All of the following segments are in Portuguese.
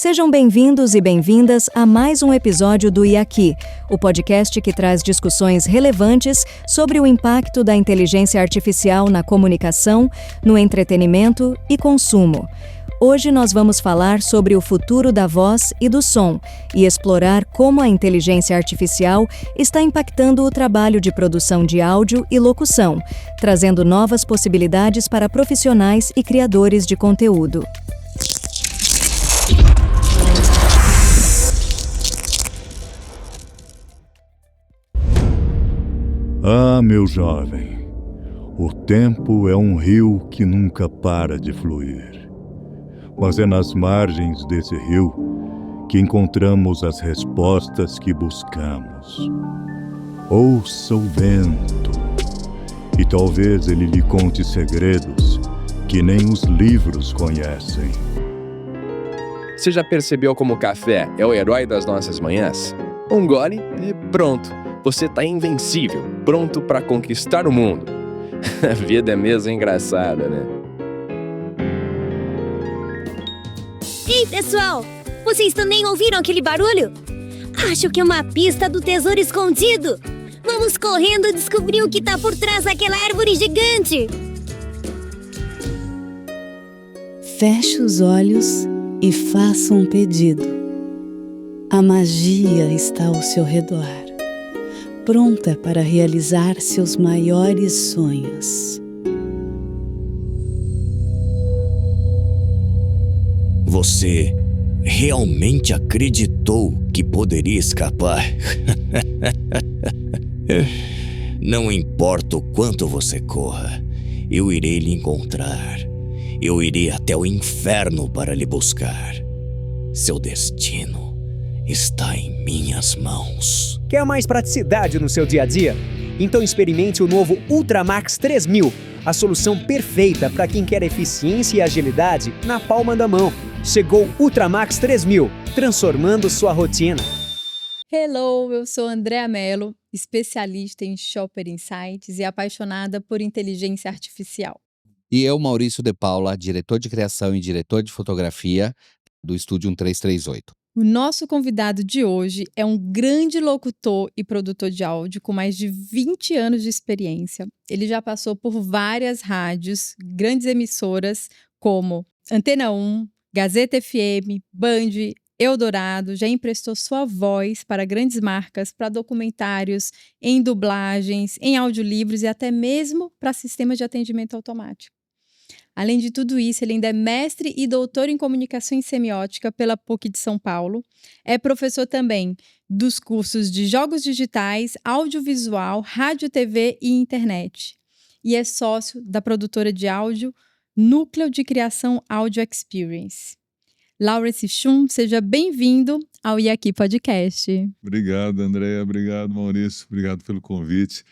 Sejam bem-vindos e bem-vindas a mais um episódio do IAQI, o podcast que traz discussões relevantes sobre o impacto da inteligência artificial na comunicação, no entretenimento e consumo. Hoje nós vamos falar sobre o futuro da voz e do som e explorar como a inteligência artificial está impactando o trabalho de produção de áudio e locução, trazendo novas possibilidades para profissionais e criadores de conteúdo. Ah, meu jovem, o tempo é um rio que nunca para de fluir. Mas é nas margens desse rio que encontramos as respostas que buscamos. Ouça o vento, e talvez ele lhe conte segredos que nem os livros conhecem. Você já percebeu como o café é o herói das nossas manhãs? Um gole e pronto, você está invencível, pronto para conquistar o mundo. A vida é mesmo engraçada, né? Ei, pessoal! Vocês também ouviram aquele barulho? Acho que é uma pista do tesouro escondido! Vamos correndo descobrir o que tá por trás daquela árvore gigante! Feche os olhos e faça um pedido. A magia está ao seu redor, pronta para realizar seus maiores sonhos. Você realmente acreditou que poderia escapar? Não importa o quanto você corra, eu irei lhe encontrar. Eu irei até o inferno para lhe buscar. Seu destino está em minhas mãos. Quer mais praticidade no seu dia a dia? Então experimente o novo Ultramax 3000, a solução perfeita para quem quer eficiência e agilidade na palma da mão. Chegou Ultramax 3000, transformando sua rotina. Hello, eu sou Andréa Mello, especialista em Shopper Insights e apaixonada por inteligência artificial. E eu, Maurício de Paula, diretor de criação e diretor de fotografia do Estúdio 1338. O nosso convidado de hoje é um grande locutor e produtor de áudio com mais de 20 anos de experiência. Ele já passou por várias rádios, grandes emissoras como Antena 1, Gazeta FM, Band, Eldorado, já emprestou sua voz para grandes marcas, para documentários, em dublagens, em audiolivros e até mesmo para sistemas de atendimento automático. Além de tudo isso, ele ainda é mestre e doutor em comunicação e semiótica pela PUC de São Paulo, é professor também dos cursos de jogos digitais, audiovisual, rádio, TV e internet, e é sócio da produtora de áudio Núcleo de Criação Audio Experience. Lawrence Shum, seja bem-vindo ao IAQI Podcast. Obrigado, Andréa. Obrigado, Maurício. Obrigado pelo convite.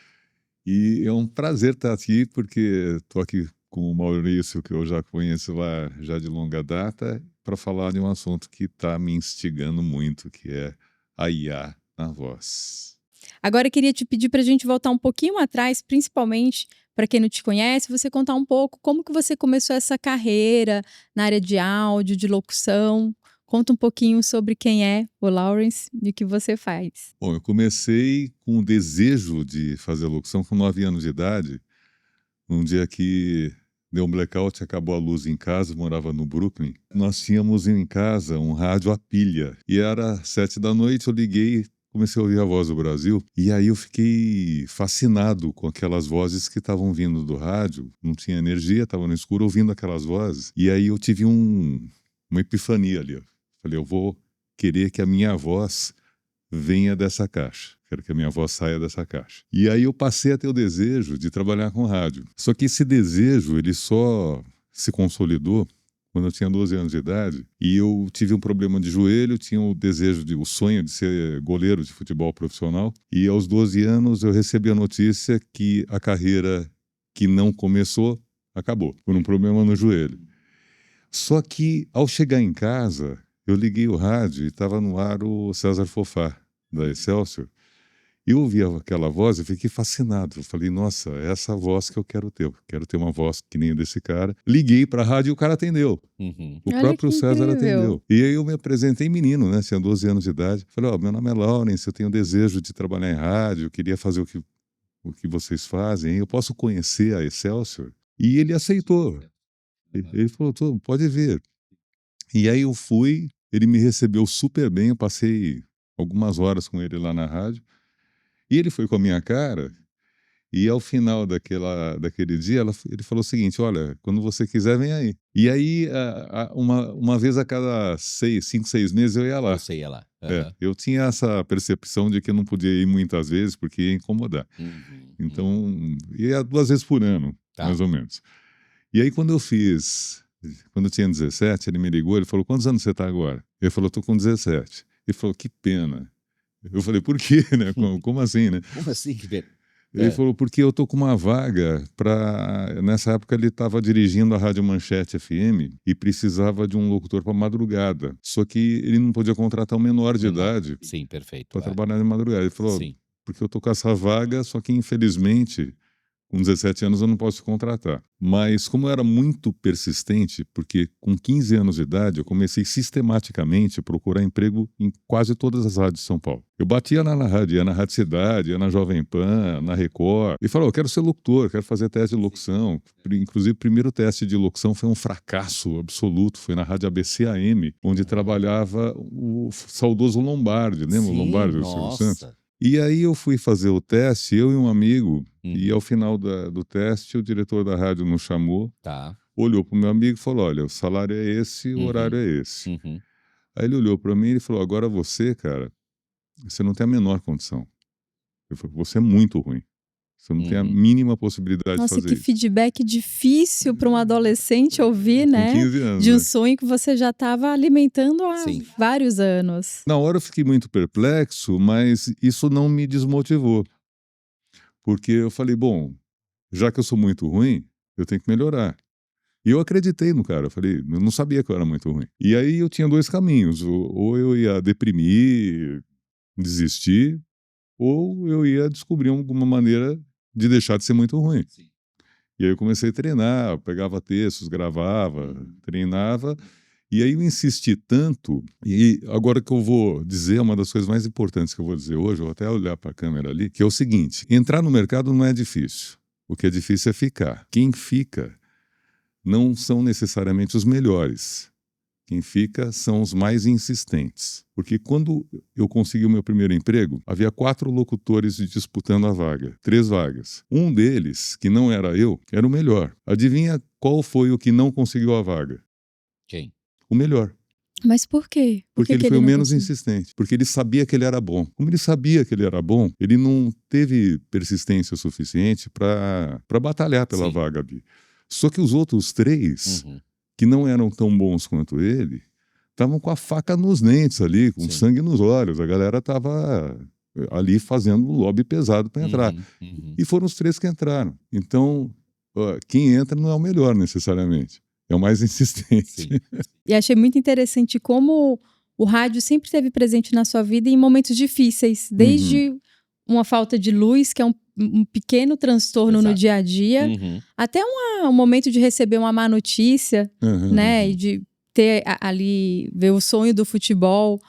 E é um prazer estar aqui, porque estou aqui com o Maurício, que eu já conheço lá já de longa data, para falar de um assunto que está me instigando muito, que é a IA na voz. Agora eu queria te pedir para a gente voltar um pouquinho atrás, principalmente para quem não te conhece, você contar um pouco como que você começou essa carreira na área de áudio, de locução. Conta um pouquinho sobre quem é o Lawrence e o que você faz. Bom, eu comecei com o desejo de fazer locução com 9 anos de idade. Um dia que deu um blackout, acabou a luz em casa, eu morava no Brooklyn. Nós tínhamos em casa um rádio a pilha. E era 7 da noite, eu liguei, comecei a ouvir a Voz do Brasil, e aí eu fiquei fascinado com aquelas vozes que estavam vindo do rádio. Não tinha energia, estava no escuro ouvindo aquelas vozes. E aí eu tive uma epifania ali. Falei, eu vou querer que a minha voz venha dessa caixa. Quero que a minha voz saia dessa caixa. E aí eu passei a ter o desejo de trabalhar com rádio. Só que esse desejo, ele só se consolidou quando eu tinha 12 anos de idade, e eu tive um problema de joelho, tinha o sonho de ser goleiro de futebol profissional, e aos 12 anos eu recebi a notícia que a carreira que não começou, acabou, por um problema no joelho. Só que, ao chegar em casa, eu liguei o rádio e estava no ar o César Fofá, da Excelsior, Eu ouvi aquela voz e fiquei fascinado. Eu falei, nossa, é essa voz que eu quero ter. Eu quero ter uma voz que nem a desse cara. Liguei para a rádio e o cara atendeu. Uhum. O Olha próprio que César incrível. atendeu. E aí eu me apresentei menino, né? Tinha 12 anos de idade. Falei, meu nome é Lawrence, eu tenho desejo de trabalhar em rádio, eu queria fazer o que vocês fazem. Eu posso conhecer a Excelsior? E ele aceitou. Ele falou, pode vir. E aí eu fui, ele me recebeu super bem, eu passei algumas horas com ele lá na rádio. E ele foi com a minha cara, e ao final daquele dia, ele falou o seguinte, olha, quando você quiser, vem aí. E aí, uma vez a cada 5, 6 meses eu ia lá. Você ia lá. Eu tinha essa percepção de que eu não podia ir muitas vezes, porque ia incomodar. Então, ia 2 vezes por ano, mais ou menos. E aí, quando eu tinha 17, ele me ligou, ele falou, quantos anos você está agora? Eu falei, estou com 17. Ele falou, que pena. Eu falei, por quê, né? Como assim, né? Como assim, que pena? Ele falou, porque eu tô com uma vaga para... Nessa época ele estava dirigindo a Rádio Manchete FM e precisava de um locutor para madrugada. Só que ele não podia contratar um menor de idade. Sim, perfeito. Para trabalhar de madrugada. Ele falou, Sim. porque eu tô com essa vaga, só que infelizmente... Com 17 anos eu não posso te contratar. Mas como eu era muito persistente, porque com 15 anos de idade eu comecei sistematicamente a procurar emprego em quase todas as rádios de São Paulo. Eu batia na rádio, ia na Rádio Cidade, ia na Jovem Pan, na Record, e falava, eu quero ser locutor, quero fazer teste de locução. Inclusive o primeiro teste de locução foi um fracasso absoluto, foi na Rádio ABC AM, onde trabalhava o saudoso Lombardi, lembra o Lombardi do Silvio Santos? E aí eu fui fazer o teste, eu e um amigo, e ao final do teste o diretor da rádio nos chamou, olhou para o meu amigo e falou, olha, o salário é esse, o horário é esse. Aí ele olhou para mim e falou, agora você, cara, você não tem a menor condição. Eu falei, você é muito ruim. Você não tem a mínima possibilidade de fazer isso. Nossa, que feedback difícil para um adolescente ouvir, né? Com 15 anos, de um sonho que você já estava alimentando há vários anos. Na hora eu fiquei muito perplexo, mas isso não me desmotivou. Porque eu falei, bom, já que eu sou muito ruim, eu tenho que melhorar. E eu acreditei no cara, eu falei, eu não sabia que eu era muito ruim. E aí eu tinha 2 caminhos, ou eu ia deprimir, desistir, ou eu ia descobrir alguma maneira de deixar de ser muito ruim. E aí eu comecei a treinar, eu pegava textos, gravava, treinava, e aí eu insisti tanto, e agora que eu vou dizer uma das coisas mais importantes que eu vou dizer hoje, eu vou até olhar para a câmera ali, que é o seguinte, entrar no mercado não é difícil, o que é difícil é ficar. Quem fica não são necessariamente os melhores. Quem fica são os mais insistentes. Porque quando eu consegui o meu primeiro emprego, havia 4 locutores disputando a vaga, 3 vagas. Um deles, que não era eu, era o melhor. Adivinha qual foi o que não conseguiu a vaga? Quem? O melhor. Mas por quê? Porque ele foi o menos insistente. Porque ele sabia que ele era bom. Como ele sabia que ele era bom, ele não teve persistência suficiente para batalhar pela vaga ali. Só que os outros 3... que não eram tão bons quanto ele, estavam com a faca nos dentes ali, com sangue nos olhos. A galera estava ali fazendo um lobby pesado para entrar. E foram os 3 que entraram. Então, quem entra não é o melhor necessariamente, é o mais insistente. E achei muito interessante como o rádio sempre esteve presente na sua vida em momentos difíceis, desde uma falta de luz, que é um pequeno transtorno no dia a dia, até um momento de receber uma má notícia, né? E de ter ali, ver o sonho do futebol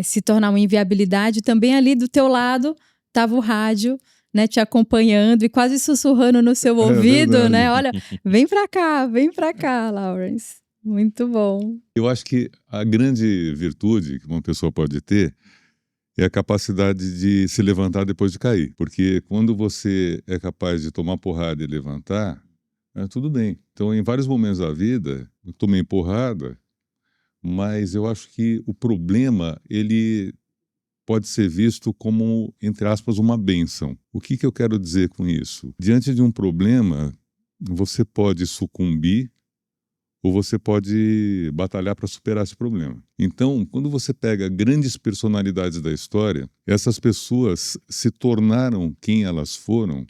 se tornar uma inviabilidade. Também ali do teu lado estava o rádio, né? Te acompanhando e quase sussurrando no seu ouvido, né? Olha, vem pra cá, Lawrence. Muito bom. Eu acho que a grande virtude que uma pessoa pode ter é a capacidade de se levantar depois de cair. Porque quando você é capaz de tomar porrada e levantar, tudo bem. Então, em vários momentos da vida, eu tomei porrada, mas eu acho que o problema, ele pode ser visto como, entre aspas, uma bênção. O que eu quero dizer com isso? Diante de um problema, você pode sucumbir ou você pode batalhar para superar esse problema. Então, quando você pega grandes personalidades da história, essas pessoas se tornaram quem elas foram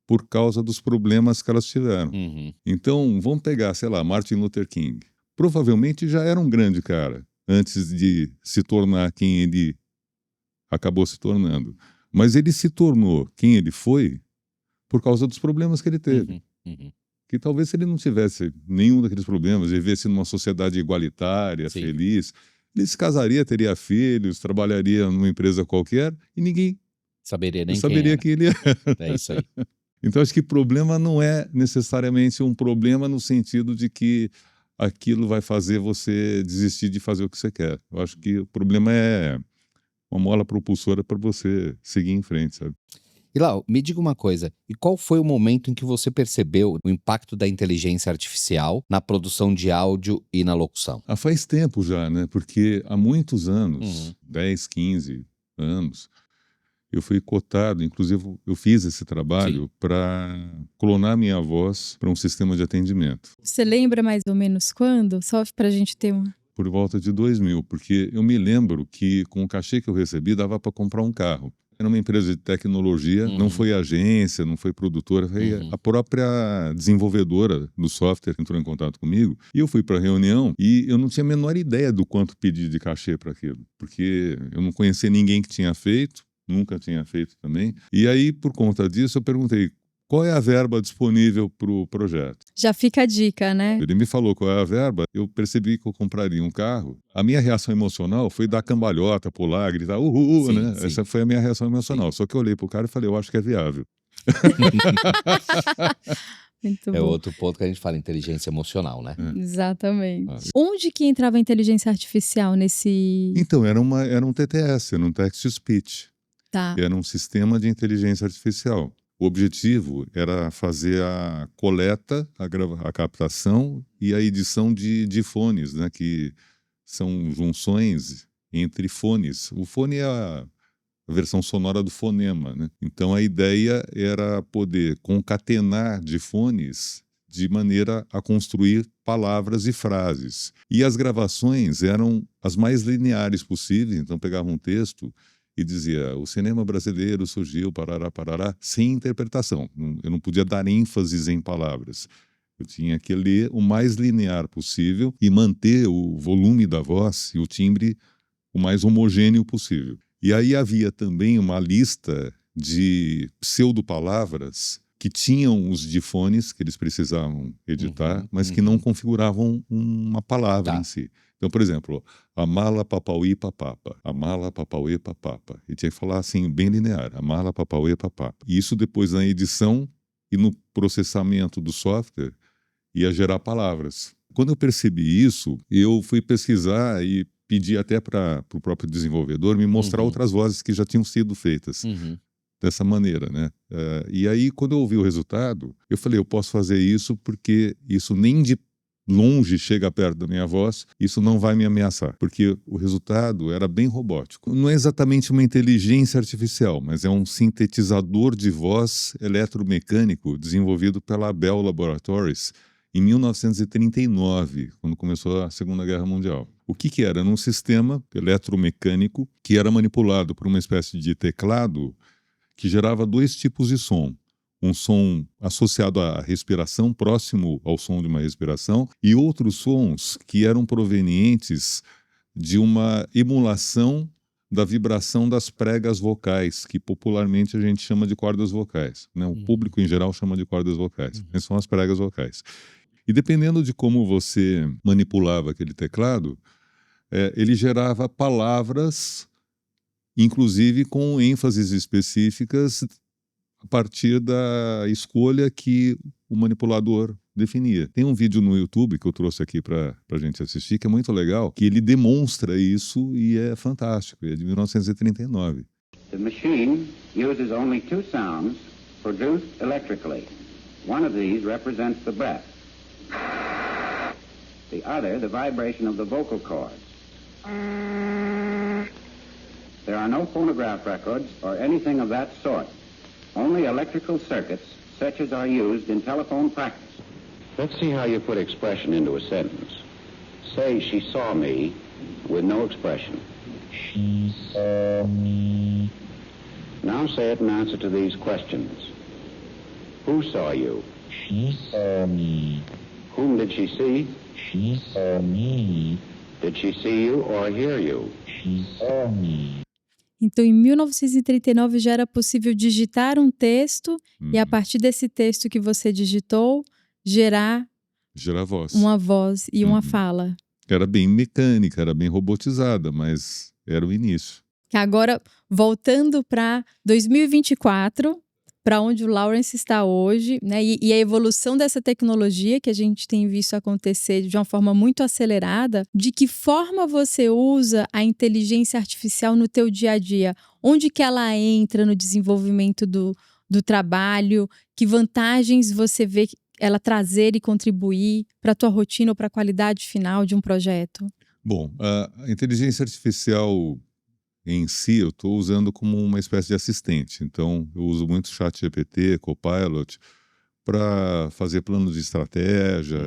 por causa dos problemas que elas tiveram. Então, vamos pegar, sei lá, Martin Luther King. Provavelmente já era um grande cara antes de se tornar quem ele acabou se tornando. Mas ele se tornou quem ele foi por causa dos problemas que ele teve. Que talvez se ele não tivesse nenhum daqueles problemas, vivesse numa sociedade igualitária, feliz, ele se casaria, teria filhos, trabalharia numa empresa qualquer e ninguém saberia nem saberia quem ele era. É isso aí. Então acho que problema não é necessariamente um problema no sentido de que aquilo vai fazer você desistir de fazer o que você quer. Eu acho que o problema é uma mola propulsora para você seguir em frente, sabe? E Lau, me diga uma coisa, e qual foi o momento em que você percebeu o impacto da inteligência artificial na produção de áudio e na locução? Faz tempo já, né? Porque há muitos anos, 10, 15 anos, eu fui cotado, inclusive eu fiz esse trabalho para clonar minha voz para um sistema de atendimento. Você lembra mais ou menos quando? Só para a gente ter uma... Por volta de 2000, porque eu me lembro que com o cachê que eu recebi dava para comprar um carro. Era uma empresa de tecnologia, não foi agência, não foi produtora, foi a própria desenvolvedora do software que entrou em contato comigo. E eu fui para a reunião e eu não tinha a menor ideia do quanto pedir de cachê para aquilo, porque eu não conhecia ninguém que tinha feito, nunca tinha feito também. E aí, por conta disso, eu perguntei, qual é a verba disponível para o projeto? Já fica a dica, né? Ele me falou qual é a verba, eu percebi que eu compraria um carro. A minha reação emocional foi dar cambalhota, pular, gritar, né? Sim. Essa foi a minha reação emocional. Só que eu olhei pro cara e falei, eu acho que é viável. Muito É bom. outro ponto que a gente fala, inteligência emocional, né? Exatamente. Onde que entrava a inteligência artificial nesse... Então, era um TTS, era um text-to-speech. Tá. Era um sistema de inteligência artificial. O objetivo era fazer a coleta, a captação e a edição de fones, né, que são junções entre fones. O fone é a versão sonora do fonema, né? Então a ideia era poder concatenar de fones de maneira a construir palavras e frases. E as gravações eram as mais lineares possíveis, então pegava um texto e dizia, o cinema brasileiro surgiu, parará, parará, sem interpretação. Eu não podia dar ênfases em palavras. Eu tinha que ler o mais linear possível e manter o volume da voz e o timbre o mais homogêneo possível. E aí havia também uma lista de pseudopalavras que tinham os difones que eles precisavam editar, mas que não configuravam uma palavra em si. Então, por exemplo, amala papauí papapa, amala papauí papapa. E tinha que falar assim, bem linear, amala papauí papapa. E isso depois na edição e no processamento do software ia gerar palavras. Quando eu percebi isso, eu fui pesquisar e pedi até para o próprio desenvolvedor me mostrar outras vozes que já tinham sido feitas dessa maneira, né? E aí, quando eu ouvi o resultado, eu falei, eu posso fazer isso porque isso nem de longe chega perto da minha voz, isso não vai me ameaçar, porque o resultado era bem robótico. Não é exatamente uma inteligência artificial, mas é um sintetizador de voz eletromecânico desenvolvido pela Bell Laboratories em 1939, quando começou a Segunda Guerra Mundial. O que era? Era um sistema eletromecânico que era manipulado por uma espécie de teclado que gerava dois tipos de som. Um som associado à respiração, próximo ao som de uma respiração, e outros sons que eram provenientes de uma emulação da vibração das pregas vocais, que popularmente a gente chama de cordas vocais, né? O público em geral chama de cordas vocais, mas são as pregas vocais. E dependendo de como você manipulava aquele teclado, ele gerava palavras, inclusive com ênfases específicas, a partir da escolha que o manipulador definia. Tem um vídeo no YouTube que eu trouxe aqui para a gente assistir, que é muito legal, que ele demonstra isso e é fantástico, é de 1939. The machine uses only two sounds produced electrically. One of these represents the breath. The other, the vibration of the vocal cords. There are no phonograph records or anything of that sort. Only electrical circuits, such as are used in telephone practice. Let's see how you put expression into a sentence. Say, she saw me, with no expression. She saw me. Now say it in answer to these questions. Who saw you? She saw me. Whom did she see? She saw me. Did she see you or hear you? She saw me. Então, em 1939 já era possível digitar um texto e a partir desse texto que você digitou, gerar voz. uma voz e uma fala. Era bem mecânica, era bem robotizada, mas era o início. Agora, voltando para 2024, para onde o Lawrence está hoje, né? E a evolução dessa tecnologia que a gente tem visto acontecer de uma forma muito acelerada, de que forma você usa a inteligência artificial no teu dia a dia? Onde que ela entra no desenvolvimento do trabalho? Que vantagens você vê ela trazer e contribuir para a tua rotina ou para a qualidade final de um projeto? Bom, a inteligência artificial em si, eu estou usando como uma espécie de assistente. Então, eu uso muito ChatGPT, Copilot, para fazer planos de estratégia,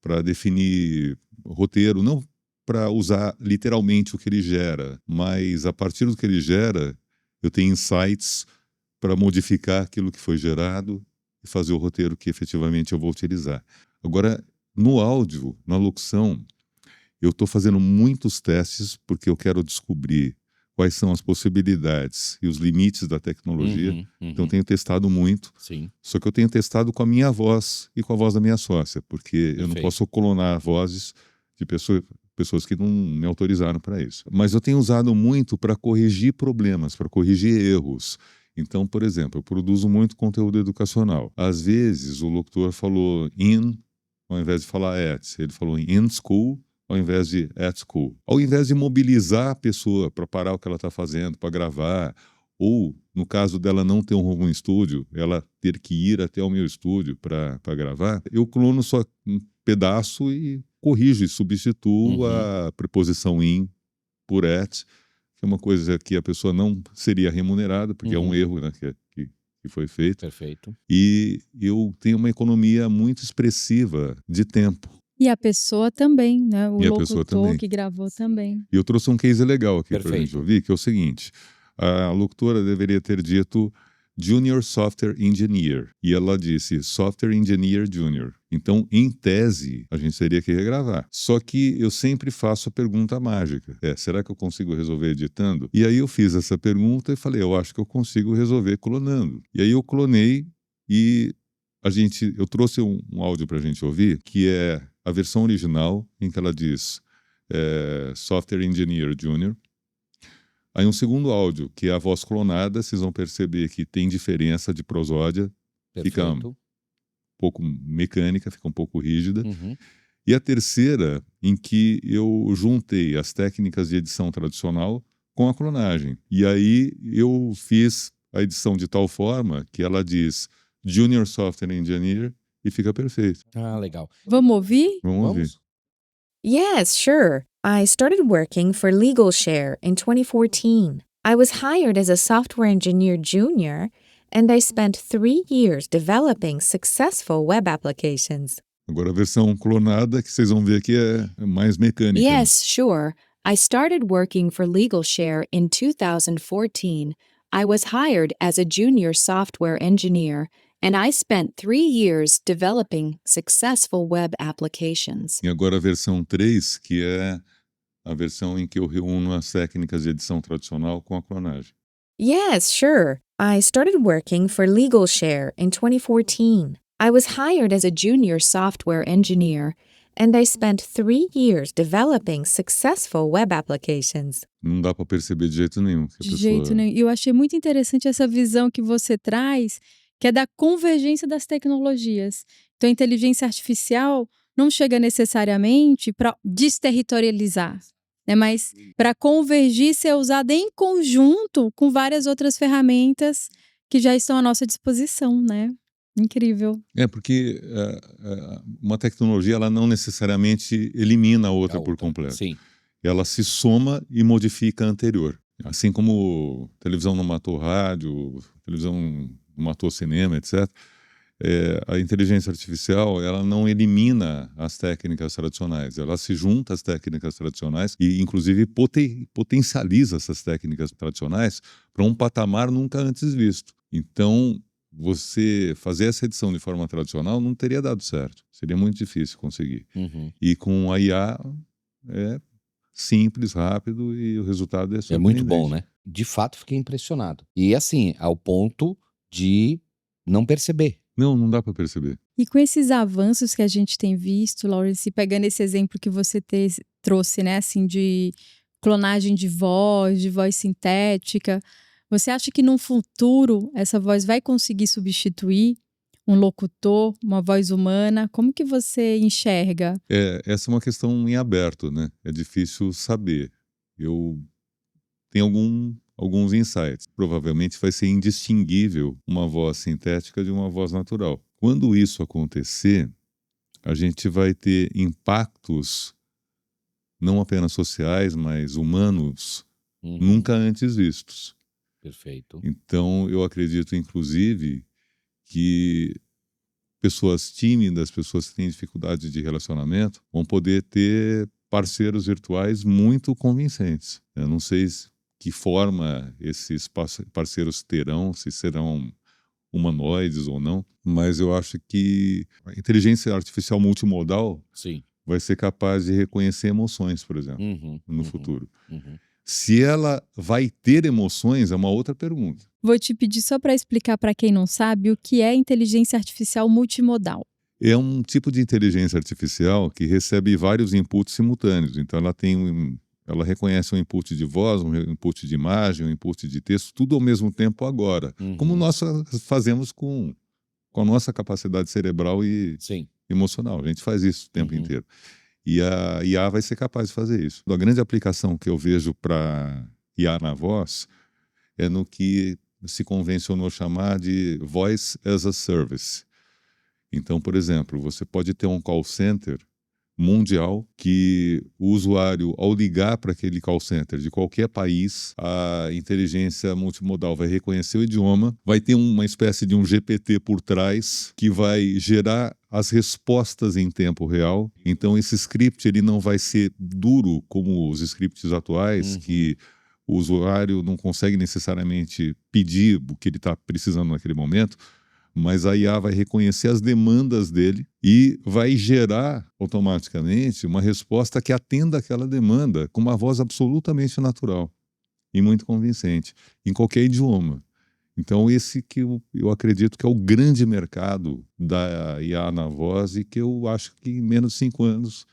para definir roteiro, não para usar literalmente o que ele gera, mas a partir do que ele gera, eu tenho insights para modificar aquilo que foi gerado e fazer o roteiro que efetivamente eu vou utilizar. Agora, no áudio, na locução, eu estou fazendo muitos testes porque eu quero descobrir quais são as possibilidades e os limites da tecnologia. Então, tenho testado muito. Sim. Só que eu tenho testado com a minha voz e com a voz da minha sócia, porque eu não posso clonar vozes de pessoas que não me autorizaram para isso. Mas eu tenho usado muito para corrigir problemas, para corrigir erros. Então, por exemplo, eu produzo muito conteúdo educacional. Às vezes, o locutor falou in, ao invés de falar at. Ele falou in school, ao invés de at school. Ao invés de mobilizar a pessoa para parar o que ela está fazendo, para gravar, ou, no caso dela não ter um home studio, ela ter que ir até o meu estúdio para gravar, eu clono só um pedaço e corrijo e substituo a preposição in por at, que é uma coisa que a pessoa não seria remunerada, porque é um erro, né, que foi feito. Perfeito. E eu tenho uma economia muito expressiva de tempo. E a pessoa também, né? O E a pessoa locutor também. que gravou também. E eu trouxe um case legal aqui para a Perfeito. gente ouvir, que é o seguinte: a locutora deveria ter dito Junior Software Engineer, e ela disse Software Engineer Junior. Então, em tese, a gente teria que regravar. Só que eu sempre faço a pergunta mágica. Será que eu consigo resolver editando? E aí eu fiz essa pergunta e falei, eu acho que eu consigo resolver clonando. E aí eu clonei e eu trouxe um áudio para a gente ouvir, que é a versão original, em que ela diz Software Engineer Junior. Aí um segundo áudio, que é a voz clonada, vocês vão perceber que tem diferença de prosódia, fica um pouco mecânica, fica um pouco rígida. E a terceira, em que eu juntei as técnicas de edição tradicional com a clonagem. E aí eu fiz a edição de tal forma que ela diz Junior Software Engineer e fica perfeito. Ah, legal. Vamos ouvir? Vamos ouvir. Yes, sure. I started working for LegalShare in 2014. I was hired as a software engineer junior, and I spent 3 years developing successful web applications. Agora a versão clonada, que vocês vão ver que é mais mecânica. Yes, sure. I started working for LegalShare in 2014. I was hired as a junior software engineer, and I spent 3 years developing successful web applications. E agora a versão 3, que é a versão em que eu reúno as técnicas de edição tradicional com a clonagem. Yes, sure. I started working for LegalShare in 2014. I was hired as a junior software engineer, and I spent 3 years developing successful web applications. Não dá para perceber de jeito nenhum. Que a De pessoa... jeito nenhum. E eu achei muito interessante essa visão que você traz, que é da convergência das tecnologias. Então, a inteligência artificial não chega necessariamente para desterritorializar, né? Mas para convergir, ser usada em conjunto com várias outras ferramentas que já estão à nossa disposição, né? Incrível. Porque uma tecnologia ela não necessariamente elimina a outra por completo. Sim. Ela se soma e modifica a anterior. Assim como televisão não matou rádio, televisão não matou cinema, etc. A inteligência artificial ela não elimina as técnicas tradicionais. Ela se junta às técnicas tradicionais e, inclusive, potencializa essas técnicas tradicionais para um patamar nunca antes visto. Então, você fazer essa edição de forma tradicional não teria dado certo. Seria muito difícil conseguir. E com a IA simples, rápido e o resultado é É surpreendente. muito bom, né? De fato, fiquei impressionado. E assim, ao ponto de não perceber. Não dá para perceber. E com esses avanços que a gente tem visto, Lawrence, pegando esse exemplo que você trouxe, né, assim, de clonagem de voz sintética, você acha que num futuro essa voz vai conseguir substituir um locutor, uma voz humana? Como que você enxerga? Essa é uma questão em aberto, né? É difícil saber. Eu tenho alguns insights. Provavelmente vai ser indistinguível uma voz sintética de uma voz natural. Quando isso acontecer, a gente vai ter impactos não apenas sociais, mas humanos, nunca antes vistos. Perfeito. Então, eu acredito, inclusive, que pessoas tímidas, pessoas que têm dificuldade de relacionamento, vão poder ter parceiros virtuais muito convincentes. Eu não sei que forma esses parceiros terão, se serão humanoides ou não, mas eu acho que a inteligência artificial multimodal Sim. vai ser capaz de reconhecer emoções, por exemplo, no futuro. Uhum. Se ela vai ter emoções é uma outra pergunta. Vou te pedir só para explicar para quem não sabe o que é inteligência artificial multimodal. É um tipo de inteligência artificial que recebe vários inputs simultâneos. Então ela reconhece um input de voz, um input de imagem, um input de texto, tudo ao mesmo tempo agora. Como nós fazemos com a nossa capacidade cerebral e emocional. A gente faz isso o tempo inteiro. E a IA vai ser capaz de fazer isso. A grande aplicação que eu vejo para IA na voz é no que se convencionou chamar de Voice as a Service. Então, por exemplo, você pode ter um call center mundial que o usuário, ao ligar para aquele call center de qualquer país, a inteligência multimodal vai reconhecer o idioma, vai ter uma espécie de um GPT por trás que vai gerar as respostas em tempo real. Então esse script ele não vai ser duro como os scripts atuais, que o usuário não consegue necessariamente pedir o que ele está precisando naquele momento, mas a IA vai reconhecer as demandas dele e vai gerar automaticamente uma resposta que atenda aquela demanda com uma voz absolutamente natural e muito convincente, em qualquer idioma. Então esse que eu acredito que é o grande mercado da IA na voz e que eu acho que em menos de 5 anos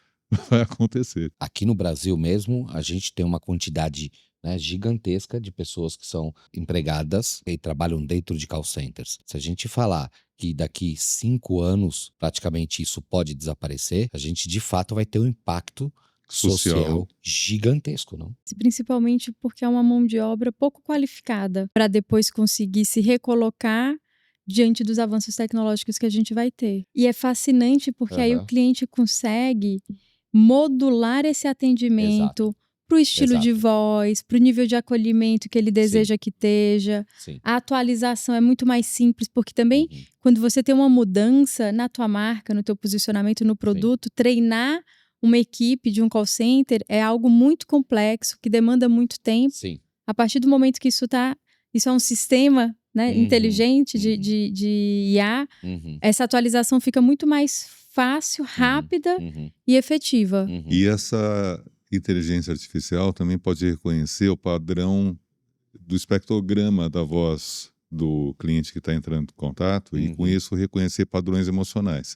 vai acontecer. Aqui no Brasil mesmo, a gente tem uma quantidade, né, gigantesca de pessoas que são empregadas e trabalham dentro de call centers. Se a gente falar que daqui 5 anos praticamente isso pode desaparecer, a gente de fato vai ter um impacto social gigantesco, não? Principalmente porque é uma mão de obra pouco qualificada para depois conseguir se recolocar diante dos avanços tecnológicos que a gente vai ter. E é fascinante porque aí o cliente consegue modular esse atendimento para o estilo de voz, para o nível de acolhimento que ele deseja que esteja. A atualização é muito mais simples, porque também quando você tem uma mudança na tua marca, no teu posicionamento, no produto, treinar uma equipe de um call center é algo muito complexo, que demanda muito tempo. A partir do momento que isso é um sistema, né, inteligente de IA, essa atualização fica muito mais fácil, rápida e efetiva. E essa inteligência artificial também pode reconhecer o padrão do espectrograma da voz do cliente que está entrando em contato e com isso reconhecer padrões emocionais.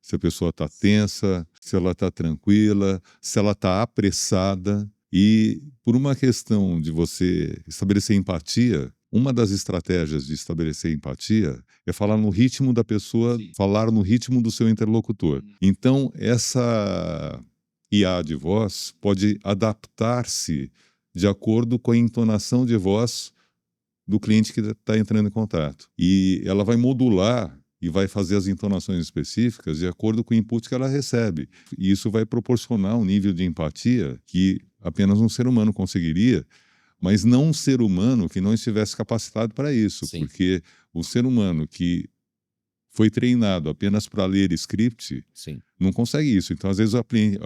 Se a pessoa está tensa, se ela está tranquila, se ela está apressada. E por uma questão de você estabelecer empatia, uma das estratégias de estabelecer empatia é falar no ritmo da pessoa, falar no ritmo do seu interlocutor. Então, essa IA de voz pode adaptar-se de acordo com a entonação de voz do cliente que está entrando em contato. E ela vai modular e vai fazer as entonações específicas de acordo com o input que ela recebe. E isso vai proporcionar um nível de empatia que apenas um ser humano conseguiria, mas não um ser humano que não estivesse capacitado para isso. Porque o ser humano que foi treinado apenas para ler script, não consegue isso. Então, às vezes, a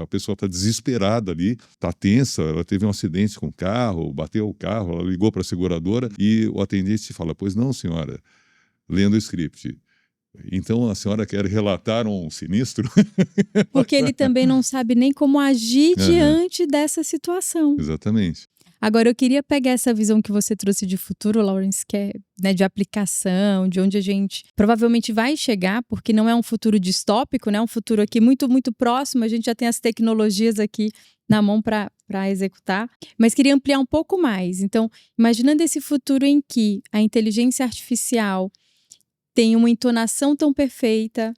pessoa está desesperada ali, está tensa, ela teve um acidente com o carro, bateu o carro, ela ligou para a seguradora e o atendente fala, pois não, senhora, lendo o script. Então a senhora quer relatar um sinistro? Porque ele também não sabe nem como agir diante dessa situação. Exatamente. Agora, eu queria pegar essa visão que você trouxe de futuro, Lawrence, que é, né, de aplicação, de onde a gente provavelmente vai chegar, porque não é um futuro distópico, né? É um futuro aqui muito, muito próximo. A gente já tem as tecnologias aqui na mão para executar. Mas queria ampliar um pouco mais. Então, imaginando esse futuro em que a inteligência artificial tem uma entonação tão perfeita,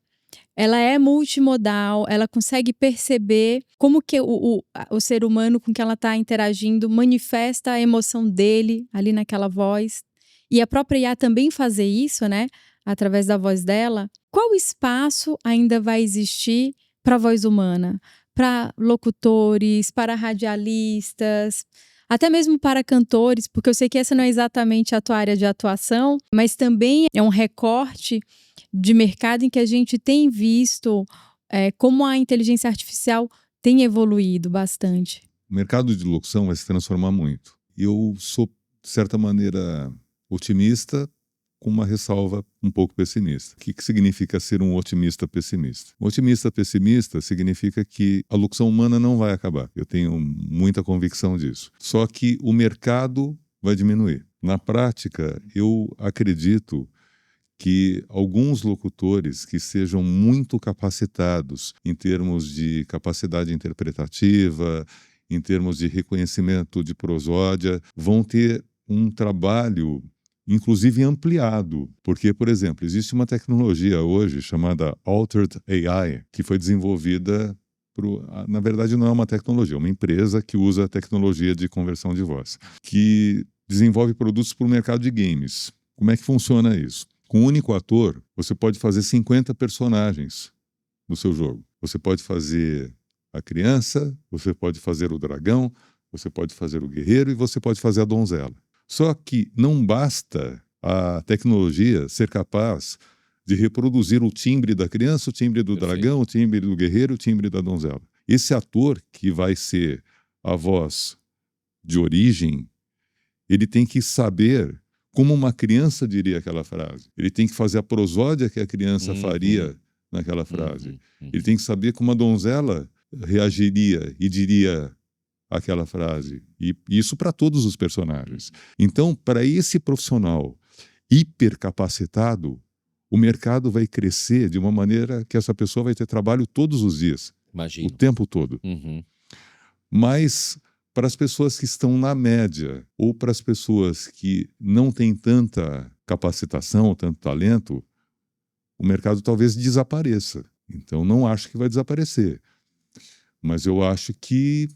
ela é multimodal, ela consegue perceber como que o ser humano com que ela está interagindo manifesta a emoção dele ali naquela voz. E a própria IA também fazer isso, né? Através da voz dela. Qual espaço ainda vai existir para a voz humana? Para locutores, para radialistas, até mesmo para cantores, porque eu sei que essa não é exatamente a tua área de atuação, mas também é um recorte de mercado em que a gente tem visto como a inteligência artificial tem evoluído bastante. O mercado de locução vai se transformar muito. Eu sou, de certa maneira, otimista, com uma ressalva um pouco pessimista. O que significa ser um otimista pessimista? Um otimista pessimista significa que a locução humana não vai acabar. Eu tenho muita convicção disso. Só que o mercado vai diminuir. Na prática, eu acredito que alguns locutores que sejam muito capacitados em termos de capacidade interpretativa, em termos de reconhecimento de prosódia, vão ter um trabalho inclusive ampliado, porque, por exemplo, existe uma tecnologia hoje chamada Altered AI, que foi desenvolvida na verdade não é uma tecnologia, é uma empresa que usa a tecnologia de conversão de voz, que desenvolve produtos para o mercado de games. Como é que funciona isso? Com um único ator, você pode fazer 50 personagens no seu jogo. Você pode fazer a criança, você pode fazer o dragão, você pode fazer o guerreiro e você pode fazer a donzela. Só que não basta a tecnologia ser capaz de reproduzir o timbre da criança, o timbre do dragão, o timbre do guerreiro, o timbre da donzela. Esse ator que vai ser a voz de origem, ele tem que saber como uma criança diria aquela frase. Ele tem que fazer a prosódia que a criança faria naquela frase. Ele tem que saber como a donzela reagiria e diria aquela frase. E isso para todos os personagens. Então, para esse profissional hipercapacitado, o mercado vai crescer de uma maneira que essa pessoa vai ter trabalho todos os dias. Imagino. O tempo todo. Mas para as pessoas que estão na média ou para as pessoas que não têm tanta capacitação, tanto talento, o mercado talvez desapareça. Então, não acho que vai desaparecer. Mas eu acho que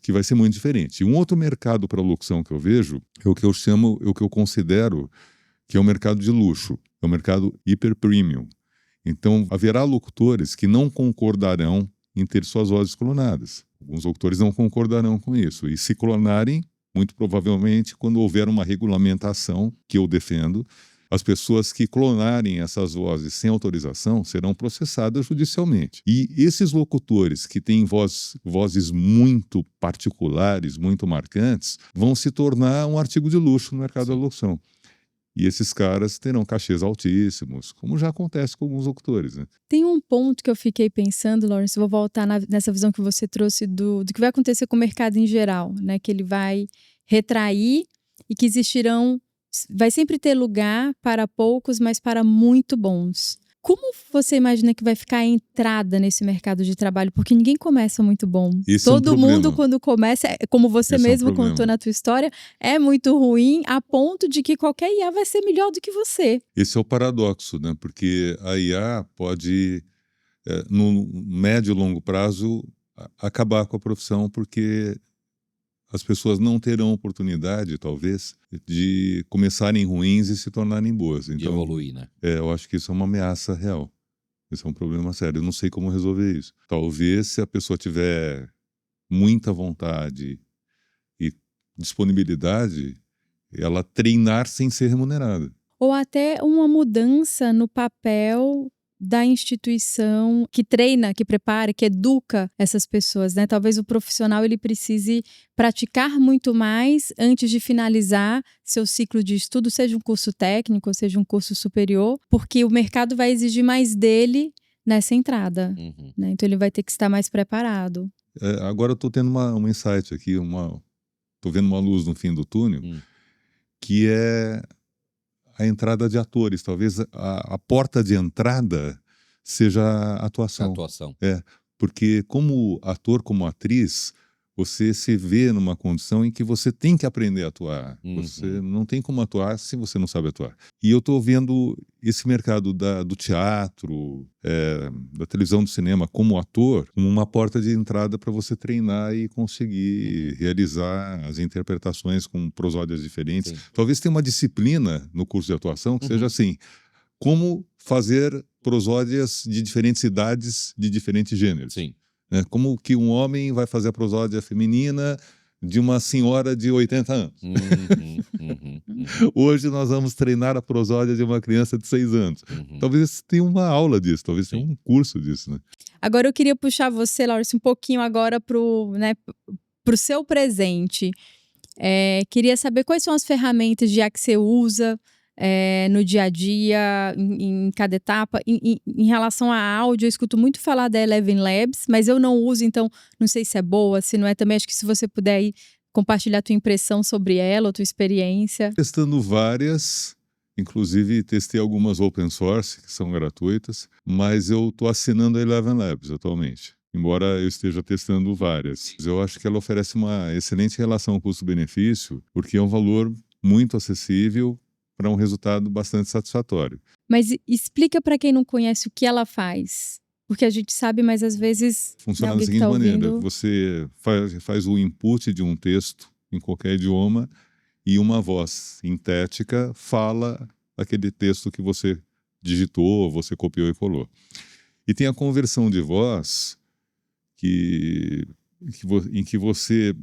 vai ser muito diferente. E um outro mercado para locução que eu vejo é o que eu chamo, é o que eu considero que é o mercado de luxo, é o mercado hiper premium. Então, haverá locutores que não concordarão em ter suas vozes clonadas. Alguns locutores não concordarão com isso. E se clonarem, muito provavelmente, quando houver uma regulamentação, que eu defendo, as pessoas que clonarem essas vozes sem autorização serão processadas judicialmente. E esses locutores que têm vozes muito particulares, muito marcantes, vão se tornar um artigo de luxo no mercado da locução. E esses caras terão cachês altíssimos, como já acontece com alguns locutores, né? Tem um ponto que eu fiquei pensando, Lawrence, vou voltar nessa visão que você trouxe do que vai acontecer com o mercado em geral, né? Que ele vai retrair e que vai sempre ter lugar para poucos, mas para muito bons. Como você imagina que vai ficar a entrada nesse mercado de trabalho? Porque ninguém começa muito bom. Todo mundo, quando começa, como você mesmo contou na tua história, é muito ruim a ponto de que qualquer IA vai ser melhor do que você. Esse é o paradoxo, né? Porque a IA pode, no médio e longo prazo, acabar com a profissão, porque as pessoas não terão oportunidade, talvez, de começarem ruins e se tornarem boas. Então, de evoluir, né? Eu acho que isso é uma ameaça real. Isso é um problema sério. Eu não sei como resolver isso. Talvez, se a pessoa tiver muita vontade e disponibilidade, ela treinar sem ser remunerada. Ou até uma mudança no papel da instituição que treina, que prepara, que educa essas pessoas, né? Talvez o profissional ele precise praticar muito mais antes de finalizar seu ciclo de estudo, seja um curso técnico, ou seja um curso superior, porque o mercado vai exigir mais dele nessa entrada, né? Então ele vai ter que estar mais preparado. Agora eu estou tendo um insight aqui, estou vendo uma luz no fim do túnel, que é a entrada de atores. Talvez a porta de entrada seja a atuação. Porque como ator, como atriz, você se vê numa condição em que você tem que aprender a atuar. Você não tem como atuar se você não sabe atuar. E eu estou vendo esse mercado do teatro, da televisão, do cinema, como ator, como uma porta de entrada para você treinar e conseguir realizar as interpretações com prosódias diferentes. Talvez tenha uma disciplina no curso de atuação que seja assim, como fazer prosódias de diferentes idades, de diferentes gêneros. Como que um homem vai fazer a prosódia feminina de uma senhora de 80 anos. Hoje nós vamos treinar a prosódia de uma criança de 6 anos. Talvez tenha uma aula disso, talvez tenha um curso disso, né? Agora eu queria puxar você, Laurice, um pouquinho agora pro seu presente. Queria saber quais são as ferramentas de IA que você usa no dia a dia, em cada etapa. Em relação a áudio, eu escuto muito falar da Eleven Labs, mas eu não uso, então não sei se é boa, se não é também. Acho que se você puder aí compartilhar a tua impressão sobre ela, a tua experiência. Testando várias, inclusive testei algumas open source, que são gratuitas, mas eu estou assinando a Eleven Labs atualmente, embora eu esteja testando várias. Eu acho que ela oferece uma excelente relação custo-benefício, porque é um valor muito acessível para um resultado bastante satisfatório. Mas explica para quem não conhece o que ela faz. Porque a gente sabe, mas às vezes... Funciona da seguinte maneira, você faz o input de um texto em qualquer idioma e uma voz sintética fala aquele texto que você digitou, você copiou e colou. E tem a conversão de voz em que você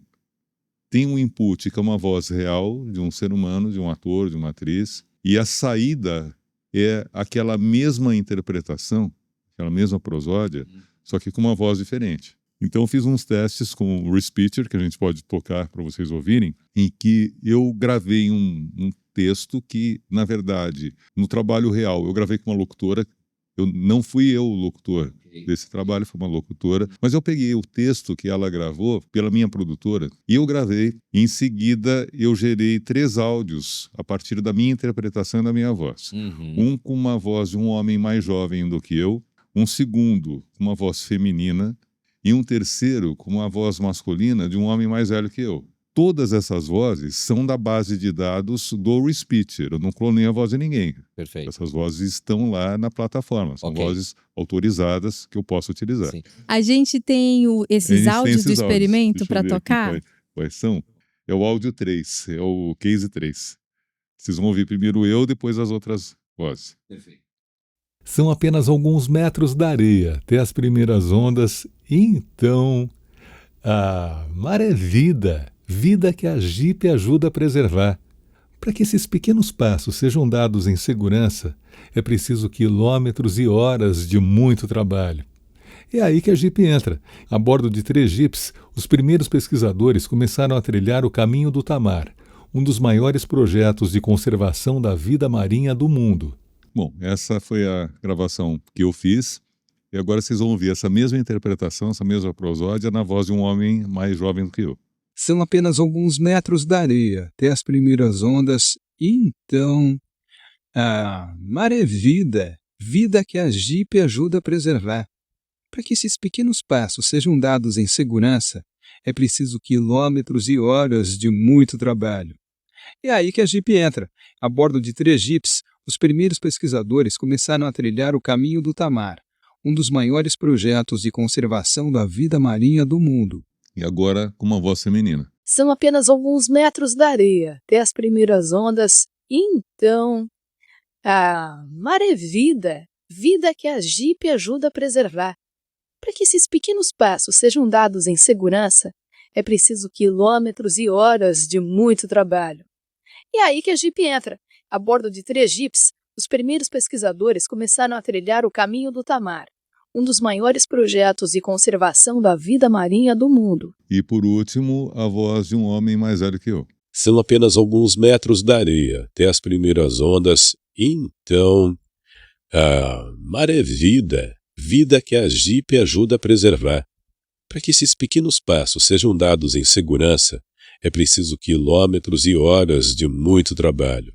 tem um input que é uma voz real de um ser humano, de um ator, de uma atriz, e a saída é aquela mesma interpretação, aquela mesma prosódia, só que com uma voz diferente. Então eu fiz uns testes com o Respeecher, que a gente pode tocar para vocês ouvirem, em que eu gravei um texto que, na verdade, no trabalho real, eu gravei com uma locutora. Não fui eu o locutor desse trabalho, foi uma locutora, mas eu peguei o texto que ela gravou pela minha produtora e eu gravei. Em seguida, eu gerei 3 áudios a partir da minha interpretação e da minha voz. Um com uma voz de um homem mais jovem do que eu, um segundo com uma voz feminina e um terceiro com uma voz masculina de um homem mais velho que eu. Todas essas vozes são da base de dados do Respeecher. Eu não clonei a voz de ninguém. Perfeito. Essas vozes estão lá na plataforma. São vozes autorizadas que eu posso utilizar. Sim. A gente tem esses áudios do experimento para tocar? Quais são? É o áudio 3, é o case 3. Vocês vão ouvir primeiro eu, depois as outras vozes. Perfeito. São apenas alguns metros da areia até as primeiras ondas. Então, a mar é vida. Vida que a Jeep ajuda a preservar. Para que esses pequenos passos sejam dados em segurança, é preciso quilômetros e horas de muito trabalho. É aí que a Jeep entra. A bordo de 3 Jeeps, os primeiros pesquisadores começaram a trilhar o caminho do Tamar, um dos maiores projetos de conservação da vida marinha do mundo. Bom, essa foi a gravação que eu fiz. E agora vocês vão ouvir essa mesma interpretação, essa mesma prosódia, na voz de um homem mais jovem do que eu. São apenas alguns metros da areia até as primeiras ondas. Então, a mar é vida, vida que a Jeep ajuda a preservar. Para que esses pequenos passos sejam dados em segurança, é preciso quilômetros e horas de muito trabalho. É aí que a Jeep entra. A bordo de 3 Jeeps, os primeiros pesquisadores começaram a trilhar o caminho do Tamar, um dos maiores projetos de conservação da vida marinha do mundo. E agora com uma voz feminina. São apenas alguns metros da areia até as primeiras ondas. Então, a mar é vida, vida que a Jeep ajuda a preservar. Para que esses pequenos passos sejam dados em segurança, é preciso quilômetros e horas de muito trabalho. E é aí que a Jeep entra. A bordo de 3 Jeeps, os primeiros pesquisadores começaram a trilhar o caminho do Tamar, um dos maiores projetos de conservação da vida marinha do mundo. E por último, a voz de um homem mais velho que eu. São apenas alguns metros da areia até as primeiras ondas. Então, mar é vida, vida que a Jeep ajuda a preservar. Para que esses pequenos passos sejam dados em segurança, é preciso quilômetros e horas de muito trabalho.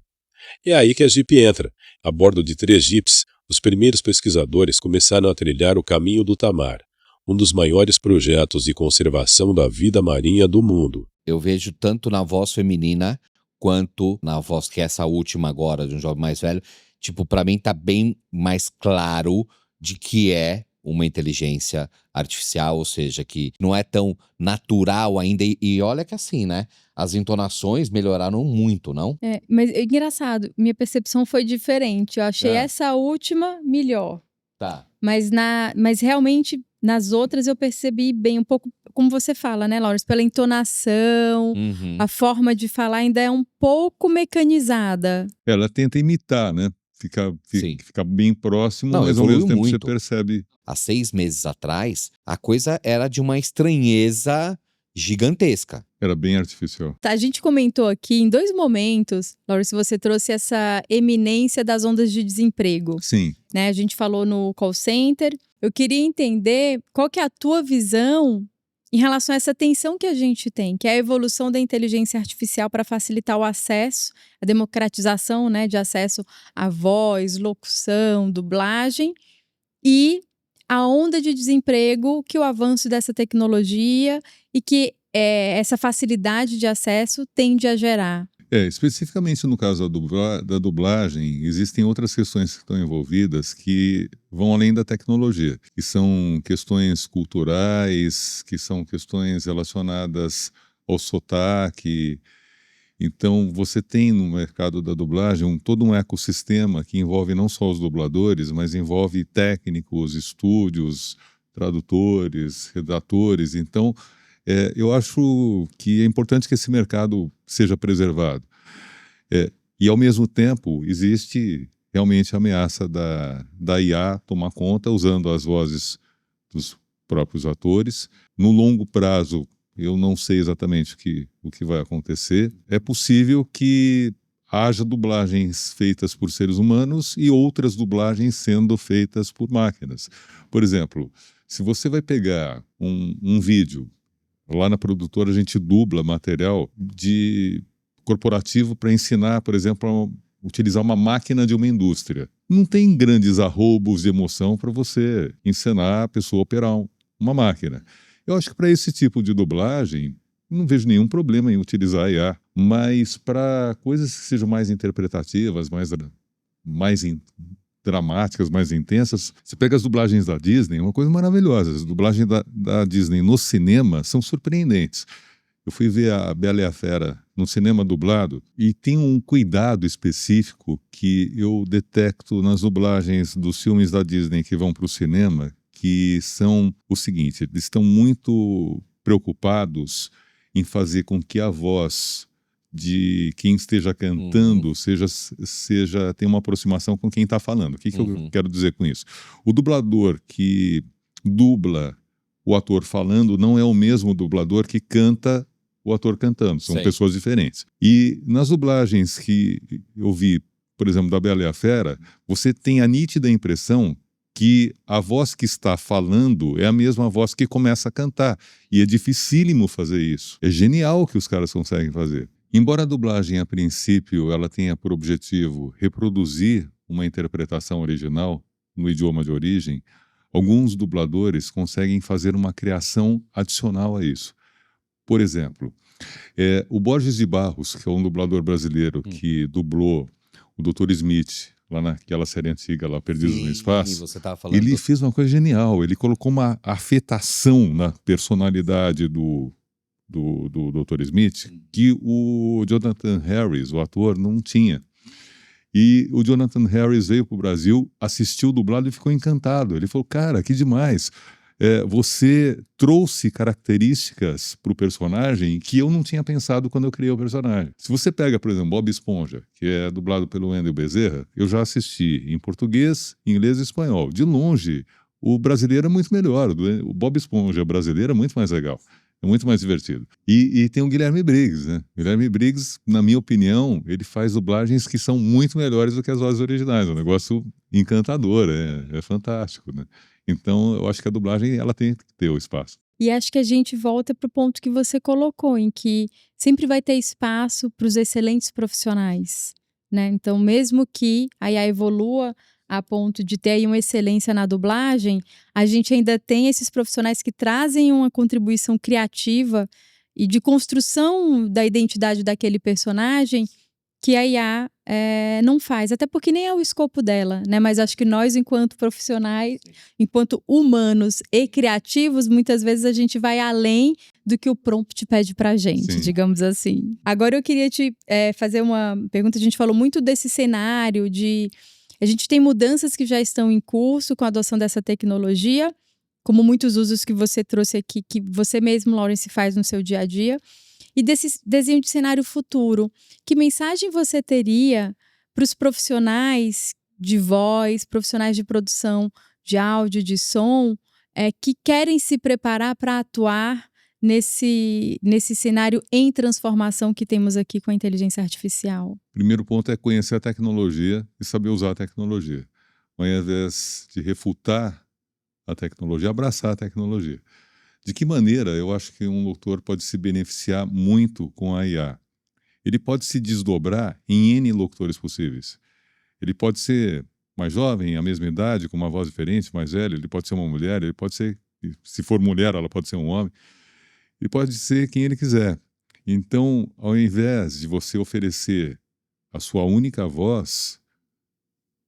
É aí que a Jeep entra. A bordo de 3 Jeeps, os primeiros pesquisadores começaram a trilhar o caminho do Tamar, um dos maiores projetos de conservação da vida marinha do mundo. Eu vejo tanto na voz feminina quanto na voz que é essa última agora, de um jovem mais velho. Tipo, para mim tá bem mais claro de que é uma inteligência artificial, ou seja, que não é tão natural ainda. E olha que assim, né? As entonações melhoraram muito, não? Mas é engraçado, minha percepção foi diferente. Eu achei essa última melhor. Tá. Mas realmente, nas outras eu percebi bem, um pouco, como você fala, né, Lawrence? Pela entonação, a forma de falar ainda é um pouco mecanizada. Ela tenta imitar, né? Fica bem próximo, Não, mas ao mesmo tempo muito. você percebe. Há 6 meses atrás, a coisa era de uma estranheza gigantesca. Era bem artificial. Tá, a gente comentou aqui em 2 momentos, Lawrence, você trouxe essa eminência das ondas de desemprego. Sim. Né? A gente falou no call center. Eu queria entender qual que é a tua visão em relação a essa tensão que a gente tem, que é a evolução da inteligência artificial para facilitar o acesso, a democratização, né, de acesso à voz, locução, dublagem, e a onda de desemprego que o avanço dessa tecnologia e que essa facilidade de acesso tende a gerar. Especificamente no caso da dublagem, existem outras questões que estão envolvidas que vão além da tecnologia, que são questões culturais, que são questões relacionadas ao sotaque. Então, você tem no mercado da dublagem todo um ecossistema que envolve não só os dubladores, mas envolve técnicos, estúdios, tradutores, redatores. Então, eu acho que é importante que esse mercado seja preservado. E, ao mesmo tempo, existe realmente a ameaça da IA tomar conta, usando as vozes dos próprios atores. No longo prazo, eu não sei exatamente o que vai acontecer. É possível que haja dublagens feitas por seres humanos e outras dublagens sendo feitas por máquinas. Por exemplo, se você vai pegar um vídeo, lá na produtora a gente dubla material de corporativo para ensinar, por exemplo, a utilizar uma máquina de uma indústria. Não tem grandes arroubos de emoção para você ensinar a pessoa a operar uma máquina. Eu acho que para esse tipo de dublagem, não vejo nenhum problema em utilizar a IA, mas para coisas que sejam mais interpretativas, mais dramáticas, mais intensas, você pega as dublagens da Disney, é uma coisa maravilhosa. As dublagens da Disney no cinema são surpreendentes. Eu fui ver a Bela e a Fera no cinema dublado e tem um cuidado específico que eu detecto nas dublagens dos filmes da Disney que vão para o cinema, que são o seguinte: eles estão muito preocupados em fazer com que a voz de quem esteja cantando tenha uma aproximação com quem está falando. O que eu quero dizer com isso? O dublador que dubla o ator falando não é o mesmo dublador que canta o ator cantando. São pessoas diferentes. E nas dublagens que eu vi, por exemplo, da Bela e a Fera, você tem a nítida impressão que a voz que está falando é a mesma voz que começa a cantar. E é dificílimo fazer isso. É genial o que os caras conseguem fazer. Embora a dublagem, a princípio, ela tenha por objetivo reproduzir uma interpretação original no idioma de origem, alguns dubladores conseguem fazer uma criação adicional a isso. Por exemplo, o Borges de Barros, que é um dublador brasileiro que dublou o Dr. Smith, lá naquela série antiga, lá Perdidos no Espaço, você tava falando ele fez uma coisa genial. Ele colocou uma afetação na personalidade do Dr. Smith que o Jonathan Harris, o ator, não tinha. E o Jonathan Harris veio para o Brasil, assistiu o dublado e ficou encantado. Ele falou, cara, que demais. você trouxe características para o personagem que eu não tinha pensado quando eu criei o personagem. Se você pega, por exemplo, Bob Esponja, que é dublado pelo Wendel Bezerra, eu já assisti em português, inglês e espanhol. De longe, o brasileiro é muito melhor. O Bob Esponja brasileiro é muito mais legal. É muito mais divertido. E tem o Guilherme Briggs, né? Guilherme Briggs, na minha opinião, ele faz dublagens que são muito melhores do que as vozes originais. É um negócio encantador, é fantástico, né? Então, eu acho que a dublagem ela tem que ter o espaço. E acho que a gente volta para o ponto que você colocou, em que sempre vai ter espaço para os excelentes profissionais, né? Então, mesmo que a IA evolua a ponto de ter aí uma excelência na dublagem, a gente ainda tem esses profissionais que trazem uma contribuição criativa e de construção da identidade daquele personagem que a IA não faz, até porque nem é o escopo dela, né? Mas acho que nós, enquanto profissionais, enquanto humanos e criativos, muitas vezes a gente vai além do que o prompt pede pra gente, digamos assim. Agora eu queria te fazer uma pergunta. A gente falou muito desse cenário a gente tem mudanças que já estão em curso com a adoção dessa tecnologia, como muitos usos que você trouxe aqui, que você mesmo, Lawrence, faz no seu dia a dia. E desse desenho de cenário futuro, que mensagem você teria para os profissionais de voz, profissionais de produção de áudio, de som, que querem se preparar para atuar nesse cenário em transformação que temos aqui com a inteligência artificial? Primeiro ponto é conhecer a tecnologia e saber usar a tecnologia. Ao invés de refutar a tecnologia, abraçar a tecnologia. De que maneira eu acho que um locutor pode se beneficiar muito com a IA? Ele pode se desdobrar em N locutores possíveis. Ele pode ser mais jovem, a mesma idade, com uma voz diferente, mais velho. Ele pode ser uma mulher, ele pode ser, se for mulher, ela pode ser um homem. Ele pode ser quem ele quiser. Então, ao invés de você oferecer a sua única voz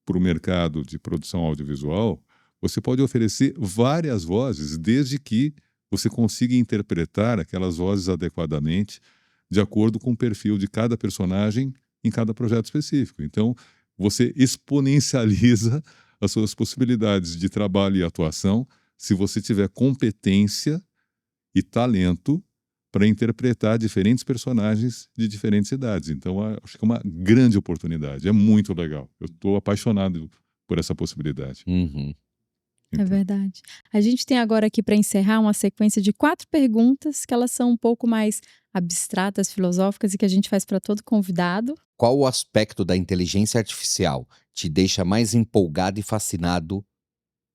para o mercado de produção audiovisual, você pode oferecer várias vozes, desde que você consiga interpretar aquelas vozes adequadamente, de acordo com o perfil de cada personagem em cada projeto específico. Então, você exponencializa as suas possibilidades de trabalho e atuação se você tiver competência e talento para interpretar diferentes personagens de diferentes idades. Então, acho que é uma grande oportunidade. É muito legal. Eu estou apaixonado por essa possibilidade. Uhum. É verdade. A gente tem agora aqui para encerrar uma sequência de 4 perguntas que elas são um pouco mais abstratas, filosóficas e que a gente faz para todo convidado. Qual o aspecto da inteligência artificial te deixa mais empolgado e fascinado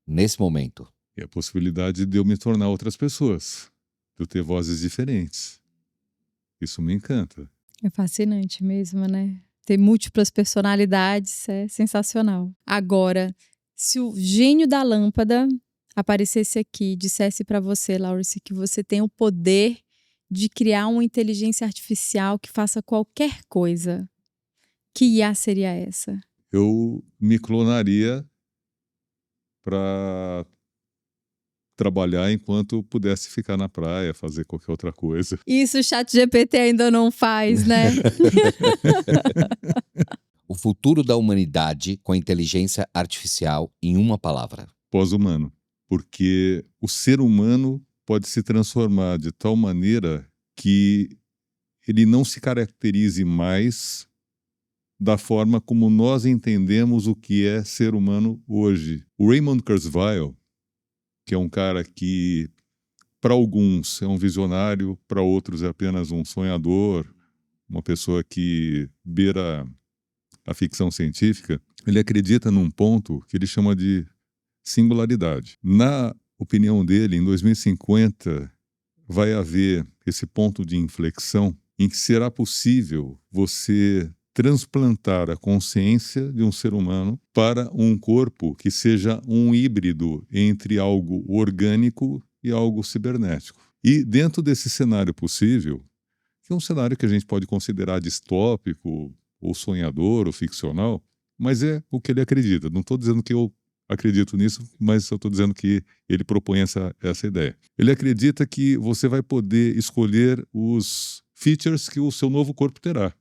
nesse momento? É a possibilidade de eu me tornar outras pessoas, de eu ter vozes diferentes. Isso me encanta. É fascinante mesmo, né? Ter múltiplas personalidades é sensacional. Agora, se o gênio da lâmpada aparecesse aqui e dissesse para você, Lawrence, que você tem o poder de criar uma inteligência artificial que faça qualquer coisa, que IA seria essa? Eu me clonaria para trabalhar enquanto pudesse ficar na praia, fazer qualquer outra coisa. Isso o ChatGPT ainda não faz, né? O futuro da humanidade com a inteligência artificial em uma palavra. Pós-humano. Porque o ser humano pode se transformar de tal maneira que ele não se caracterize mais da forma como nós entendemos o que é ser humano hoje. O Raymond Kurzweil, que é um cara que, para alguns, é um visionário, para outros é apenas um sonhador, uma pessoa que beira a ficção científica, ele acredita num ponto que ele chama de singularidade. Na opinião dele, em 2050, vai haver esse ponto de inflexão em que será possível você transplantar a consciência de um ser humano para um corpo que seja um híbrido entre algo orgânico e algo cibernético. E dentro desse cenário possível, que é um cenário que a gente pode considerar distópico, ou sonhador, ou ficcional, mas é o que ele acredita. Não estou dizendo que eu acredito nisso, mas eu estou dizendo que ele propõe essa ideia. Ele acredita que você vai poder escolher os features que o seu novo corpo terá.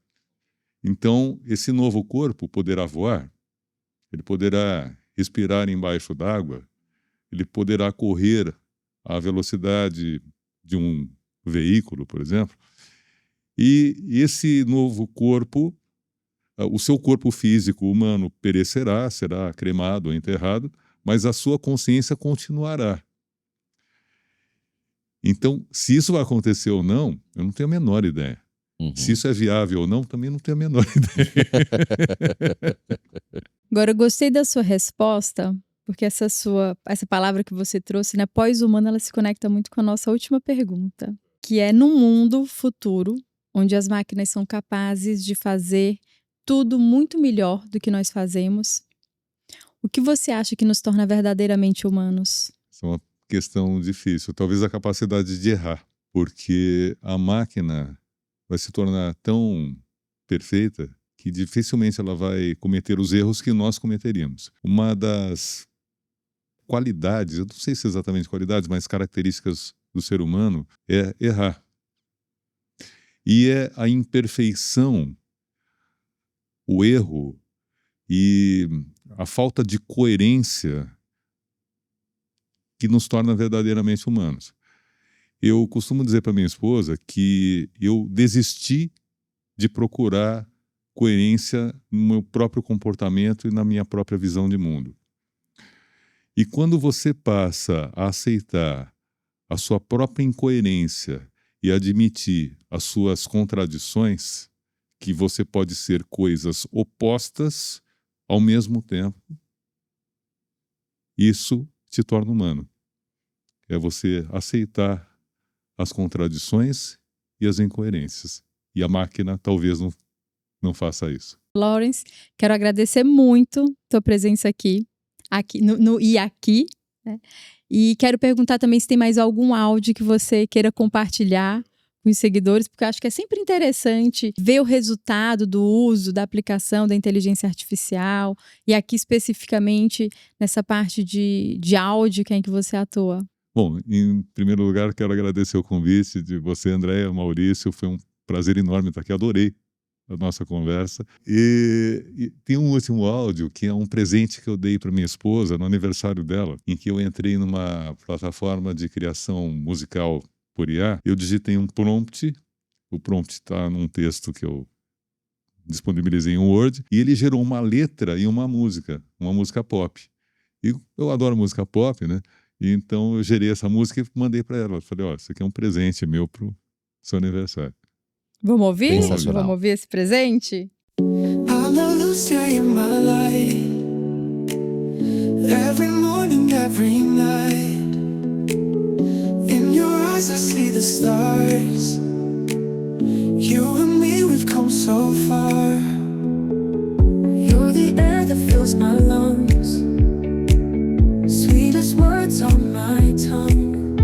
Então, esse novo corpo poderá voar, ele poderá respirar embaixo d'água, ele poderá correr a velocidade de um veículo, por exemplo. E esse novo corpo, o seu corpo físico humano perecerá, será cremado ou enterrado, mas a sua consciência continuará. Então, se isso vai acontecer ou não, eu não tenho a menor ideia. Se isso é viável ou não, também não tenho a menor ideia. Agora, eu gostei da sua resposta, porque essa palavra que você trouxe, né, pós-humano, ela se conecta muito com a nossa última pergunta, que é num mundo futuro, onde as máquinas são capazes de fazer tudo muito melhor do que nós fazemos, o que você acha que nos torna verdadeiramente humanos? Isso é uma questão difícil. Talvez a capacidade de errar, porque a máquina vai se tornar tão perfeita que dificilmente ela vai cometer os erros que nós cometeríamos. Uma das qualidades, eu não sei se exatamente qualidades, mas características do ser humano é errar. E é a imperfeição, o erro e a falta de coerência que nos torna verdadeiramente humanos. Eu costumo dizer para minha esposa que eu desisti de procurar coerência no meu próprio comportamento e na minha própria visão de mundo. E quando você passa a aceitar a sua própria incoerência e admitir as suas contradições, que você pode ser coisas opostas ao mesmo tempo, isso te torna humano. É você aceitar as contradições e as incoerências. E a máquina talvez não faça isso. Lawrence, quero agradecer muito tua presença aqui no IAQI, né? E quero perguntar também se tem mais algum áudio que você queira compartilhar com os seguidores, porque eu acho que é sempre interessante ver o resultado do uso, da aplicação da inteligência artificial, e aqui especificamente nessa parte de áudio que é em que você atua. Bom, em primeiro lugar, quero agradecer o convite de você, Andréia, Maurício. Foi um prazer enorme estar aqui. Adorei a nossa conversa. E tem um último áudio que é um presente que eu dei para minha esposa no aniversário dela, em que eu entrei numa plataforma de criação musical por IA. Eu digitei um prompt. O prompt está num texto que eu disponibilizei em Word, e ele gerou uma letra e uma música pop. E eu adoro música pop, né? E então eu gerei essa música e mandei para ela. Eu falei, ó, isso aqui é um presente meu pro seu aniversário. Vamos ouvir? Sensacional. Vamos ouvir esse presente? I'm a loser in my life. Every morning, every night. In your eyes I see the stars. You and me, we've come so far. You're the air that fills my lungs. Sweetest words on my tongue.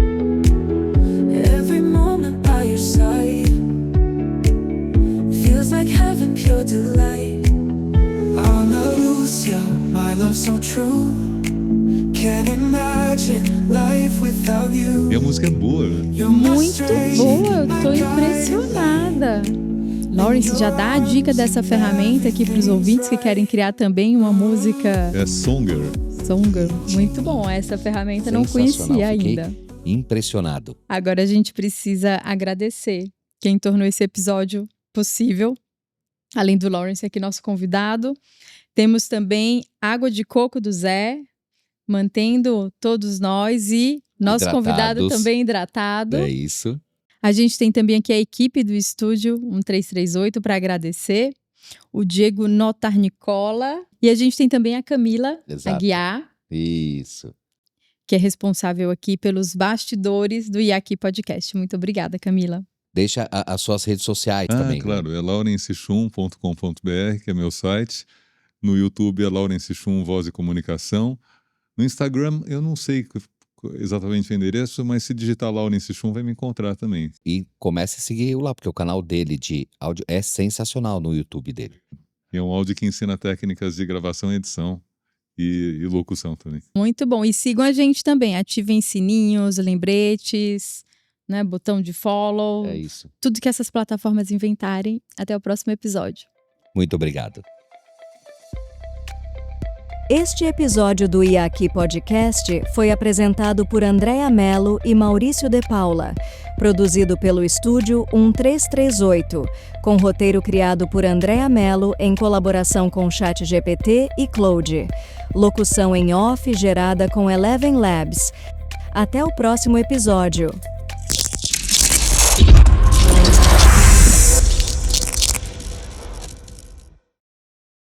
Every moment by your side feels like heaven, pure delight. I'll lose you, my love so true. Can't imagine life without you. E a música é boa, né? Muito boa, eu tô impressionada. Lawrence, já dá a dica dessa ferramenta aqui para os ouvintes que querem criar também uma música. É Songer. Songer, muito bom. Essa ferramenta não conhecia ainda. Impressionado. Agora a gente precisa agradecer quem tornou esse episódio possível. Além do Lawrence aqui, nosso convidado. Temos também Água de Coco do Zé, mantendo todos nós, e nosso convidado também hidratado. É isso. A gente tem também aqui a equipe do estúdio 1338 para agradecer. O Diego Notarnicola. E a gente tem também a Camila Aguiar. Isso. Que é responsável aqui pelos bastidores do IAQI Podcast. Muito obrigada, Camila. Deixa as suas redes sociais também. Claro, é laurencechum.com.br, que é meu site. No YouTube é Lawrence Chum Voz e Comunicação. No Instagram, eu não sei exatamente o endereço, mas se digitar Lawrence Chum vai me encontrar também. E comece a seguir lá, porque o canal dele de áudio é sensacional no YouTube dele. É um áudio que ensina técnicas de gravação e edição e locução também. Muito bom. E sigam a gente também. Ativem sininhos, lembretes, né, botão de follow. É isso. Tudo que essas plataformas inventarem. Até o próximo episódio. Muito obrigado. Este episódio do IAQ Podcast foi apresentado por Andréa Mello e Maurício de Paula, produzido pelo estúdio 1338, com roteiro criado por Andréa Mello em colaboração com ChatGPT e Claude. Locução em off gerada com Eleven Labs. Até o próximo episódio.